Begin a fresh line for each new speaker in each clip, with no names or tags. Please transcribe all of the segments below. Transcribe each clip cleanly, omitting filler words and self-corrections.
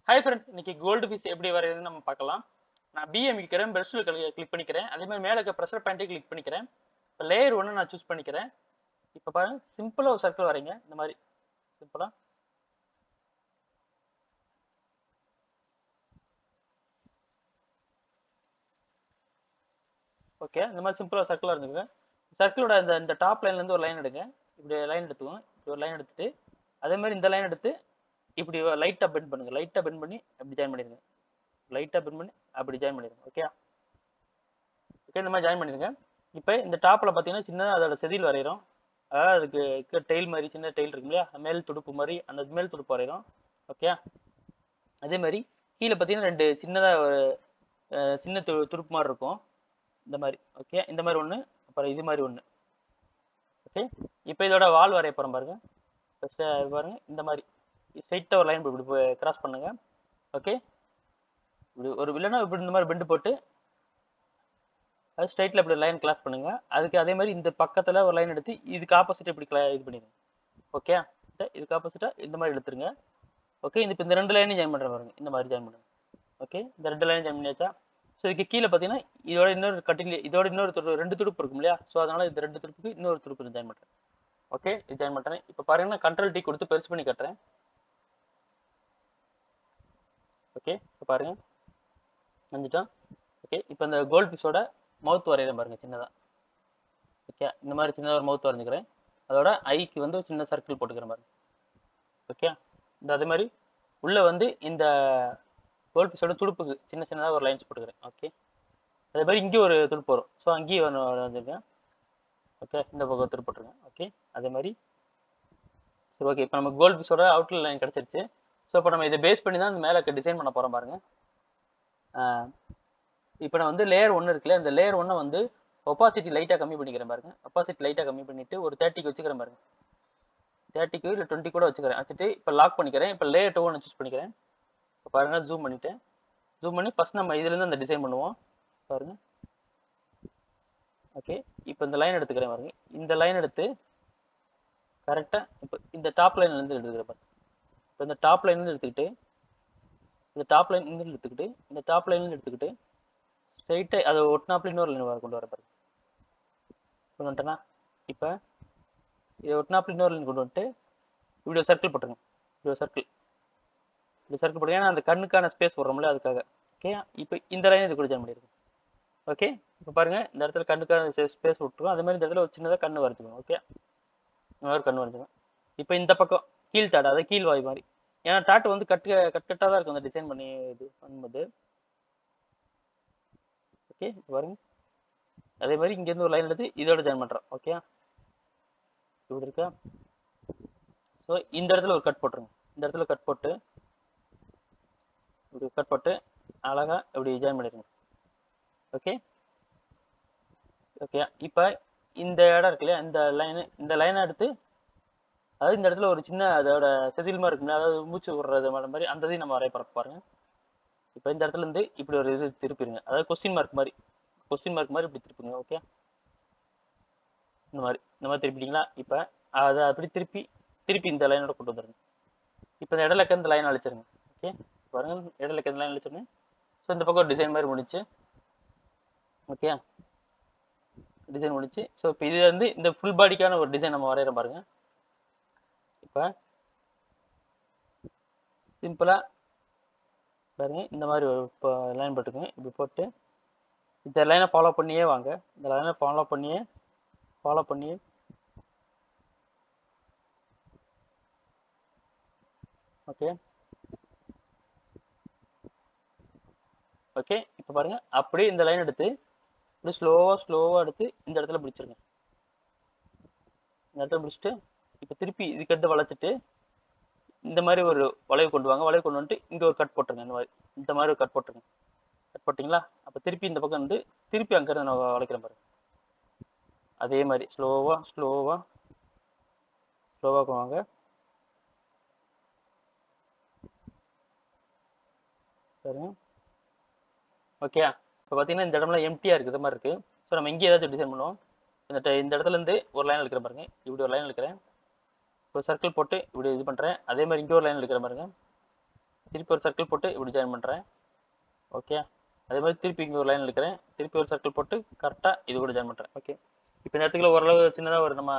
Hi friends, இன்னைக்கு gold fish எப்படி வரையுதுன்னு நம்ம பார்க்கலாம். நான் பி அமைக்கிறேன், பிரஷ்ல கிளிக் பண்ணிக்கிறேன். அதே மாதிரி மேலே இருக்க ப்ரெஷர் பாயிண்ட்டை கிளிக் பண்ணிக்கிறேன். இப்போ லேயர் 1 நான் சூஸ் பண்ணிக்கிறேன். இப்போ பாருங்க, சிம்பிளா ஒரு சர்க்கிள் வரைங்க. இந்த மாதிரி சிம்பிளா. ஓகே, இந்த மாதிரி சிம்பிளா சர்க்கிளா இருந்துங்க. சர்க்கிளோட இந்த இந்த டாப் லைன்ல இருந்து ஒரு லைன் எடுங்க. இப்படி லைன் எடுத்துக்கோங்க. இப்படி ஒரு லைன் எடுத்துட்டு அதே மாதிரி இந்த லைன் எடுத்து இப்படி லைட்டா பெண்ட் பண்ணுங்க. லைட்டா பெண்ட் பண்ணி அப்படி ஜாயின் பண்ணிடுங்க. லைட்டா பெண்ட் பண்ணி அப்படி ஜாயின் பண்ணிடுங்க. ஓகே ஓகே, இந்த மாதிரி ஜாயின் பண்ணிடுங்க. இப்போ இந்த டாப்ல பார்த்தீங்கன்னா சின்னதாக அதோட செதில் வரைகிறோம். அதாவது அதுக்கு டெயில் மாதிரி சின்ன டெயில் இருக்கு இல்லையா, மேல் துடுப்பு மாதிரி அந்த மேல் துடுப்பு வரைகிறோம். ஓகே, அதே மாதிரி கீழே பார்த்தீங்கன்னா ரெண்டு சின்னதாக ஒரு சின்ன துடுப்பு மாதிரி இருக்கும். இந்த மாதிரி ஓகே, இந்த மாதிரி ஒன்று, அப்புறம் இது மாதிரி ஒன்று. ஓகே, இப்போ இதோட வால் வரைய போகிறோம் பாருங்க. ஃபஸ்ட்டு பாருங்க, இந்த மாதிரி ஸ்ட்ரைட்டாக ஒரு லைன் இப்படி கிராஸ் பண்ணுங்க. ஓகே, இப்படி ஒரு இல்லைன்னா இப்படி இந்த மாதிரி பெண்டு போட்டு அது ஸ்ட்ரைட்ல இப்படி லைன் கிராஸ் பண்ணுங்க. அதுக்கு அதே மாதிரி இந்த பக்கத்துல ஒரு லைன் எடுத்து இதுக்கு ஆப்போசிட் இப்படி இது பண்ணிடுங்க. ஓகே, இதுக்கு ஆப்போசிட்டா இந்த மாதிரி எடுத்துருங்க. ஓகே, இப்போ இந்த ரெண்டு லைனையும் ஜாயின் பண்ற பாருங்க. இந்த மாதிரி ஜாயின் பண்ணுங்க. ஓகே, இந்த ரெண்டு லைன் ஜாயின் பண்ணியாச்சா? ஸோ இதுக்கு கீழே பார்த்தீங்கன்னா இதோட இன்னொரு கட்டிங், இதோட இன்னொரு ரெண்டு துடுப்பு இருக்கும் இல்லையா? ஸோ அதனால இந்த ரெண்டு துடுப்புக்கு இன்னொரு துடுப்பு ஜாயின் பண்றேன். ஓகே, இது ஜாயின் பண்றேன். இப்போ பாருங்கன்னா கண்ட்ரோல் டி கொடுத்து பெருசு பண்ணி கட்டுறேன். ஓகே, இப்போ பாருங்க வந்துட்டோம். ஓகே, இப்போ இந்த கோல்ட் பீஸோட மவுத் வரையிறேன் பாருங்க சின்னதா. ஓகே, இந்த மாதிரி சின்னதாக ஒரு மவுத் வரைஞ்சிக்கிறேன். அதோட ஐக்கு வந்து சின்ன சர்க்கிள் போட்டுக்கிறேன் பாருங்க. ஓகே, இந்த அதே மாதிரி உள்ள வந்து இந்த கோல்ட் பீஸோட துடுப்புக்கு சின்ன சின்னதாக ஒரு லைன்ஸ் போட்டுக்கிறேன். ஓகே, அதே மாதிரி இங்கே ஒரு துடுப்பு வரும். ஸோ அங்கேயும் வரைஞ்சிருக்கேன். ஓகே, இந்த பக்கம் துடுப்பு போட்டுருக்கேன். ஓகே, அதே மாதிரி சரி. ஓகே, இப்போ நம்ம கோல்ட் பீஸோட அவுட்லைன் லைன் கிடச்சிருச்சு. ஸோ இப்போ நம்ம இதை பேஸ் பண்ணி தான் இந்த மேலே டிசைன் பண்ண போகிறோம் பாருங்க. இப்போ நான் வந்து லேயர் 1 இருக்குல்ல, இந்த லேயர் 1 வந்து ஒப்பாசிட்டி லைட்டாக கம்மி பண்ணிக்கிறேன் பாருங்க. ஒப்பாசிட்டி லைட்டாக கம்மி பண்ணிட்டு ஒரு 30க்கு வச்சுக்கிறேன் பாருங்க. 30க்கு இல்லை 20 கூட வச்சுக்கிறேன். வச்சுட்டு இப்போ லாக் பண்ணிக்கிறேன். இப்போ லேயர் 2 சூஸ் பண்ணிக்கிறேன். இப்போ பாருங்க, ஜூம் பண்ணிட்டேன். ஜூம் பண்ணி ஃபர்ஸ்ட் நம்ம இதுலேருந்து அந்த டிசைன் பண்ணுவோம் பாருங்க. ஓகே, இப்போ இந்த லைன் எடுத்துக்கிறேன் பாருங்க. இந்த லைன் எடுத்து கரெக்டாக இப்போ இந்த டாப் லைன்லேருந்து எடுத்துக்கிறேன் பாருங்க. இப்போ இந்த டாப் லைன்லேருந்து எடுத்துக்கிட்டு இந்த டாப் லைன்லேருந்து எடுத்துக்கிட்டு இந்த டாப் லைன்லேருந்து எடுத்துக்கிட்டு ஸ்ட்ரைட்டாக அதை ஒட்டினாப்ல இன்னொரு லைன் கொண்டு வர பாருங்க. கொண்டு வந்துட்டேன்னா இப்போ இதை ஒட்டினாப்ல இன்னொரு லைன் கொண்டு வந்துட்டு இப்படி ஒரு சர்க்கிள் போட்டுருங்க. இப்படி ஒரு சர்க்கிள், இப்படி சர்க்கிள் போட்டுங்க. ஏன்னா அந்த கண்ணுக்கான ஸ்பேஸ் விடுறோம்ல அதுக்காக. ஓகே, இப்போ இந்த லைன் இது கூட ஜாயின் பண்ணிடுங்க. ஓகே, இப்போ பாருங்க, இந்த இடத்துல கண்ணுக்கான ஸ்பேஸ் விட்டுருவோம். அதே மாதிரி இந்த இடத்துல ஒரு சின்னதாக கண்ணு வரைஞ்சிக்கணும். ஓகே, இந்த மாதிரி கண்ணு வரைஞ்சிக்கணும். இப்போ இந்த பக்கம் கீழ் தாடு, அதாவது கீழ் வாய் மாதிரி. ஏன்னா டாட்டு வந்து கட்டாக தான் இருக்கும் அந்த டிசைன் பண்ணி இது பண்ணும்போது. ஓகே, பாருங்க, அதே மாதிரி இங்கேருந்து ஒரு லைன் எடுத்து இதோட ஜாயின் பண்ணுறோம். ஓகே, இப்படி இருக்கா? ஸோ இந்த இடத்துல ஒரு கட் போட்டுருங்க. இந்த இடத்துல கட் போட்டு இப்படி கட் போட்டு அழகா இப்படி ஜாயின் பண்ணிடுங்க. ஓகே ஓகே, இப்போ இந்த இடம் இருக்கு இல்லையா, இந்த லைனை எடுத்து அதாவது இந்த இடத்துல ஒரு சின்ன அதோட செதில் மாதிரி இருக்குல்ல, அதாவது மூச்சு விடுறது மாதிரி அந்த இதையும் நம்ம வரைய பாருங்க. இப்போ இந்த இடத்துல இருந்து இப்படி ஒரு இது திருப்பிடுங்க. அதாவது கொஸ்டின் மார்க் மாதிரி இப்படி திருப்பிங்க. ஓகே, இந்த மாதிரி திருப்பிட்டீங்களா? இப்போ அதை அப்படி திருப்பி இந்த லைனோட கொண்டு வந்துருங்க. இப்போ இந்த இடத்துல இந்த லைன் அழிச்சிருங்க. ஓகே, பாருங்க, இடத்துல இந்த லைன் அழிச்சிருங்க. ஸோ இந்த பக்கம் டிசைன் மாதிரி முடிச்சு. ஓகே, டிசைன் முடிச்சு. ஸோ இப்போ இது வந்து இந்த ஃபுல் பாடிக்கான ஒரு டிசைன் நம்ம வரைகிற பாருங்க. இப்போ சிம்பிளாக பாருங்க, இந்த மாதிரி ஒரு லைன் போட்டுக்குங்க. இப்படி போட்டு இந்த லைனை ஃபாலோ பண்ணியே வாங்க. இந்த லைனை ஃபாலோ பண்ணியே ஓகே ஓகே, இப்போ பாருங்க, அப்படியே இந்த லைன் எடுத்து இப்படி ஸ்லோவாக எடுத்து இந்த இடத்துல பிடிச்சிருங்க. இந்த இடத்துல பிடிச்சிட்டு இப்போ திருப்பி இதுக்கு எடுத்து வளைச்சிட்டு இந்த மாதிரி ஒரு வளைவு கொண்டு வாங்க. வளைவு கொண்டு வந்துட்டு இங்கே ஒரு கட் போட்டுருங்க. இந்த மாதிரி ஒரு கட் போட்டுருங்க. கட் போட்டிங்களா? அப்போ திருப்பி இந்த பக்கம் வந்து திருப்பி அங்கேருந்து நான் வளைக்கிறேன் பாருங்க. அதே மாதிரி ஸ்லோவாக வாங்க. பாருங்க. ஓகே, இப்போ பார்த்தீங்கன்னா இந்த இடம்லாம் எம்டியாக இருக்குது மாதிரி இருக்குது. ஸோ நம்ம இங்கே ஏதாச்சும் டிசைன் பண்ணுவோம். இந்த இடத்துலேருந்து ஒரு லைன் எடுக்கிற பாருங்க. இப்படி ஒரு லைன் எடுக்கிறேன். இப்போ சர்க்கிள் போட்டு இப்படி இது பண்ணுறேன். அதே மாதிரி இங்கே ஒரு லைன் எடுக்கிற பாருங்க. திருப்பி ஒரு சர்க்கிள் போட்டு இப்படி ஜாயின் பண்ணுறேன். ஓகே, அதே மாதிரி திருப்பி இங்கே ஒரு லைன் எடுக்கிறேன், திருப்பி ஒரு சர்க்கிள் போட்டு கரெக்டாக இது கூட ஜாயின் பண்ணுறேன். ஓகே, இப்போ இந்த இடத்துல ஓரளவு சின்னதாக ஒரு நம்ம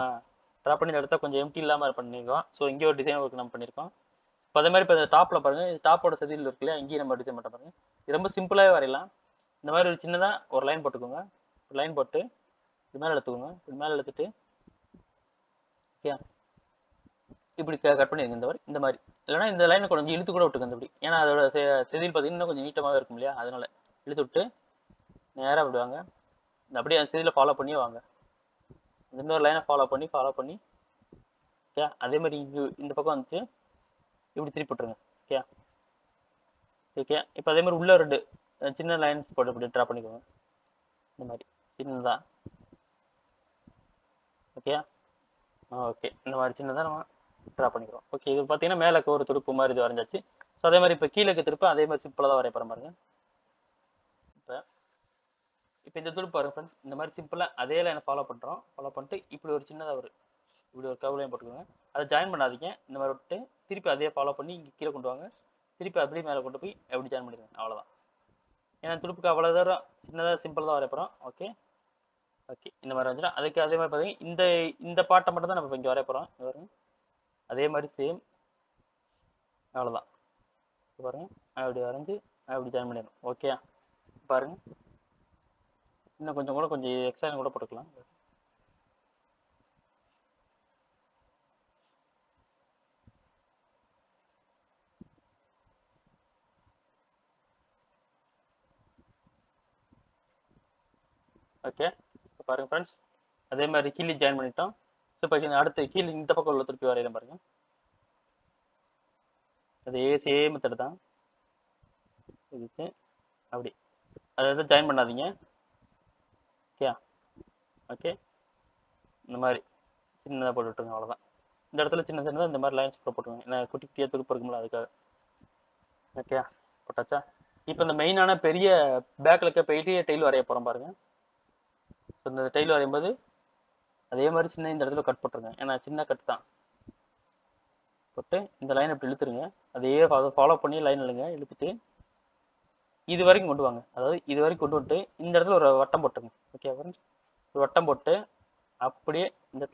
ட்ரா பண்ணி இந்த இடத்த கொஞ்சம் எம்டி இல்லாமல் பண்ணியிருக்கோம். ஸோ இங்கே ஒரு டிசைன் ஒர்க் நம்ம பண்ணியிருக்கோம். இப்போ அதே மாதிரி இப்போ இந்த டாப்பில் பாருங்கள், இது டாப்போட செதில் இருக்கு இல்லையா, இங்கேயும் நம்ம டிசைன் பண்ணுற பாருங்க. இது ரொம்ப சிம்பிளாகவே வரையலாம். இந்த மாதிரி ஒரு சின்னதாக ஒரு லைன் போட்டுக்கோங்க. ஒரு லைன் போட்டு இது மேலே எடுத்துக்கோங்க. இது மேலே எடுத்துட்டு ஓகே இப்படி கட் பண்ணிடுங்க. இந்த மாதிரி இல்லைனா இந்த லைனை கொஞ்சம் இழுத்து கூட விட்டுங்க. இப்படி ஏன்னா அதோட செதில் பார்த்தீங்கன்னா கொஞ்சம் நீட்டமாகவே இருக்கும் இல்லையா, அதனால இழுத்து விட்டு நேராக அப்படி வாங்க. அப்படியே அந்த செதிலை ஃபாலோ பண்ணியே வாங்க. இன்னொரு லைனை ஃபாலோ பண்ணி ஓகே, அதே மாதிரி இங்கே இந்த பக்கம் வந்துட்டு இப்படி திருப்பி விட்டுருங்க. ஓகே ஓகே, இப்போ அதே மாதிரி உள்ள 2 சின்ன லைன்ஸ் போட்டு இப்படி ட்ரா பண்ணிக்கோங்க. இந்த மாதிரி சின்னதா. ஓகே ஓகே, இந்த மாதிரி சின்னதாக நம்ம ட்ரா பண்ணிக்கிறோம். ஓகே, இது பார்த்தீங்கன்னா மேலே ஒரு துடுப்பு மாதிரி இது வரைஞ்சாச்சு. ஸோ அதே மாதிரி இப்போ கீழே திருப்ப அதே மாதிரி சிம்பிளாக தான் வரைய போகிறேன் பாருங்க. இப்போ இந்த துடுப்பு பாருங்க ஃப்ரெண்ட்ஸ், இந்த மாதிரி சிம்பிளாக அதே லைனை ஃபாலோ பண்ணுறோம். ஃபாலோ பண்ணிட்டு இப்படி ஒரு சின்னதாக இப்படி ஒரு கர்வ் லைன் போட்டுக்கோங்க. அதை ஜாயின் பண்ணாதீங்க. இந்த மாதிரி விட்டு திருப்பி அதே ஃபாலோ பண்ணி இங்கே கீழே கொண்டு வாங்க. திருப்பி அப்படியே மேலே கொண்டு போய் எப்படி ஜாயின் பண்ணிடுங்க. அவ்வளோதான். ஏன்னா துடுப்புக்கு அவ்வளோ தூரம் சின்னதாக சிம்பிள் தான் வரைய போகிறோம். ஓகே ஓகே, இந்த மாதிரி வந்துடும். அதுக்கு அதே மாதிரி பார்த்தீங்கன்னா இந்த பாட்டை மட்டும் தான் நம்ம இங்கே வரைய போகிறோம். பாருங்க, அதே மாதிரி சேம். அவ்வளோதான். பாருங்க, அப்படி வரைஞ்சி அப்படி ஜாயின் பண்ணிடணும். ஓகே பாருங்க, இன்னும் கொஞ்சம் எக்ஸ்ட்ரா கூட போட்டுக்கலாம். ஓகே, இப்போ பாருங்க ஃப்ரெண்ட்ஸ், அதே மாதிரி கீழே ஜாயின் பண்ணிட்டோம். ஸோ இப்போ அடுத்து கீழே இந்த பக்கம் உள்ள திருப்பி வரையில பாருங்க. அதே சேம் மெத்தட் தான். இதுக்கு அப்படி அதாவது ஜாயின் பண்ணாதீங்க. ஓகே ஓகே, இந்த மாதிரி சின்னதாக போட்டு விட்டுருங்க. அவ்வளோதான். இந்த இடத்துல சின்னதாக இந்த மாதிரி லைன்ஸ் போட்டுருங்க. ஏன்னா குட்டி குட்டியாக துடுப்பு இருக்கும்ல, அதுக்காக. ஓகே போட்டாச்சா? இப்போ இந்த மெயினான பெரிய பேக்கில் இருக்க பெரிய டெயில் வரைய போகிறோம் பாருங்க. ஸோ இந்த டெயில் வரையும் போது அதே மாதிரி சின்ன இந்த இடத்துல கட் போட்டுருங்க. ஏன்னா சின்ன கட் தான் போட்டு இந்த லைன் இப்படி இழுத்துருங்க. அதே ஃபாலோ பண்ணி லைன் இழுங்க. இழுத்துட்டு இது வரைக்கும் கொண்டு வாங்க. அதாவது இது வரைக்கும் கொண்டு வந்துட்டு இந்த இடத்துல ஒரு வட்டம் போட்டுருங்க. ஓகே ஃப்ரெண்ட்ஸ், ஒரு வட்டம் போட்டு அப்படியே இந்த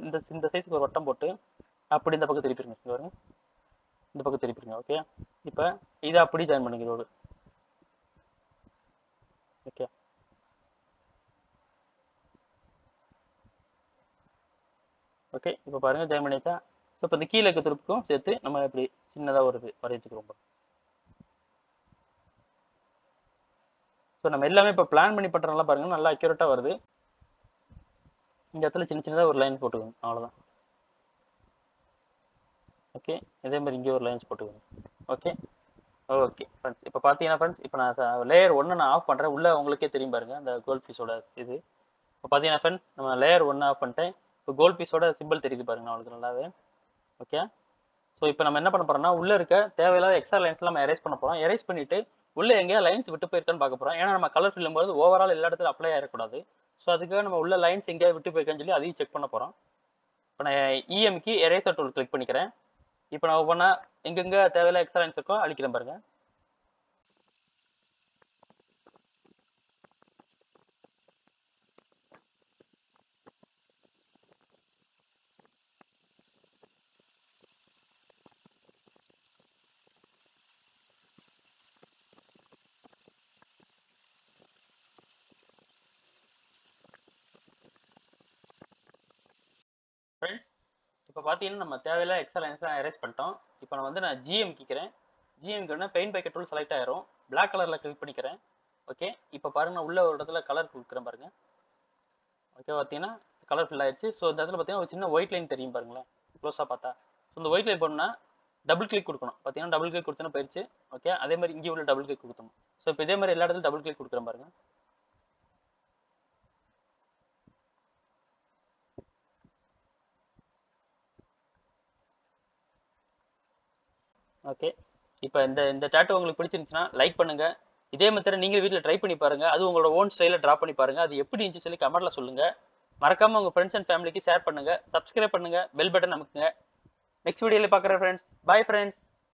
இந்த சைஸுக்கு ஒரு வட்டம் போட்டு அப்படி இந்த பக்கம் திருப்பிடுங்க. இங்கே வருங்க, இந்த பக்கம் திருப்பிடுங்க. ஓகே, இப்போ இதை அப்படி ஜாயின் பண்ணுங்க இதோடு. ஓகே ஓகே, இப்போ பாருங்க ஜாயின் பண்ணியாச்சா? ஸோ இப்போ இந்த கீழே இருக்க திருப்புக்கும் சேர்த்து நம்ம இப்படி சின்னதாக ஒரு இது வரைஞ்சிக்கிறோம். ஸோ நம்ம எல்லாமே இப்போ பிளான் பண்ணி பண்ணுறோம்லாம் பாருங்க, நல்லா அக்யூரேட்டாக வருது. இந்த இடத்துல சின்ன சின்னதாக ஒரு லைன் போட்டுக்கோங்க. அவ்வளோதான். ஓகே, இதே மாதிரி இங்கே ஒரு லைன்ஸ் போட்டுக்கோங்க. ஓகே ஓகே ஃப்ரெண்ட்ஸ், இப்போ பார்த்தீங்கன்னா ஃப்ரெண்ட்ஸ், இப்போ நான் லேயர் 1 நான் ஆஃப் பண்ணுறேன். உள்ளே உங்களுக்கே தெரியும் பாருங்க அந்த கோல்ட் பீஸோட இது. இப்போ பார்த்தீங்கன்னா ஃப்ரெண்ட்ஸ், நம்ம லேயர் 1 ஆஃப் பண்ணிட்டேன். இப்போ கோல்ட் பீஸோட சிம்பிள் தெரியுது பாருங்க நம்மளுக்கு நல்லாவே. ஓகே, ஸோ இப்போ நம்ம என்ன பண்ண போறோம்னா, உள்ளே இருக்க தேவையில்லாத எக்ஸ்ட்ரா லைன்ஸ்லாம் நம்ம எரேஸ் பண்ண போகிறோம். எரேஸ் பண்ணிட்டு உள்ளே எங்கேயா லைன்ஸ் விட்டு போயிருக்கான்னு பார்க்க போகிறோம். ஏன்னா நம்ம கலர் ஃபில்லும் போது ஓவரால் எல்லா இடத்துல அப்ளை ஆகிடக்கூடாது. ஸோ அதுக்காக நம்ம உள்ள லைன்ஸ் எங்கேயா விட்டு போயிருக்கான்னு சொல்லி அதையும் செக் பண்ண போகிறோம். இப்போ நான் இஎம்க்கு எரேசர் டூல் கிளிக் பண்ணிக்கிறேன். இப்போ நான் ஒவ்வொன்றா எங்கெங்கே தேவையில்ல எக்ஸ்ட்ரா லைன்ஸ் இருக்கோ அழிக்கிறேன் பாருங்க. ஃப்ரெண்ட்ஸ், இப்போ பார்த்தீங்கன்னா நம்ம தேவையில்ல எக்ஸ்ட்ரா லைன்ஸ்லாம் எரேஸ் பண்ணிட்டோம். இப்போ நான் ஜிஎம் கேட்குறேன். ஜிஎம்க்கு பெயிண்ட் பக்கெட் டூல் செலக்ட் ஆயிரும். பிளாக் கலரில் கிளிக் பண்ணிக்கிறேன். ஓகே, இப்போ பாருங்க நான் உள்ள ஒரு இடத்துல கலர் கொடுக்குறேன் பாருங்க. ஓகே, பார்த்தீங்கன்னா கலர் ஃபில் ஆயிடுச்சு. ஸோ இந்த இடத்துல பார்த்தீங்கன்னா ஒரு சின்ன ஒயிட் லைன் தெரியும் பாருங்களேன், க்ளோஸாக பார்த்தா. ஸோ இந்த ஒயிட் லைன் போடணும்னா டபுள் கிளிக் கொடுக்கணும். பார்த்தீங்கன்னா டபுள் கிளிக் கொடுத்தோன்னா போயிடுச்சு. ஓகே, அதே மாதிரி இங்கே உள்ள டபுள் கிளிக் கொடுத்தோம். ஸோ இப்போ இதே மாதிரி எல்லா இடத்துல டபுள் கிளிக் கொடுக்குறேன் பாருங்க. ஓகே, இப்போ இந்த டாட்டூ உங்களுக்கு பிடிச்சிருந்துச்சுன்னா லைக் பண்ணுங்க. இதே மெத்தட் நீங்க வீட்டில் ட்ரை பண்ணி பாருங்க. அது உங்களோட ஓன் ஸ்டைலில் ட்ரா பண்ணி பாருங்க. அது எப்படி இருந்துச்சு சொல்லி கமெண்ட்ல சொல்லுங்க. மறக்காம உங்க ஃப்ரெண்ட்ஸ் அண்ட் ஃபேமிலிக்கு ஷேர் பண்ணுங்க. சப்ஸ்கிரைப் பண்ணுங்க. பெல் பட்டன் அமுக்குங்க. நெக்ஸ்ட் வீடியோல பார்க்குறேன் ஃப்ரெண்ட்ஸ். Bye friends.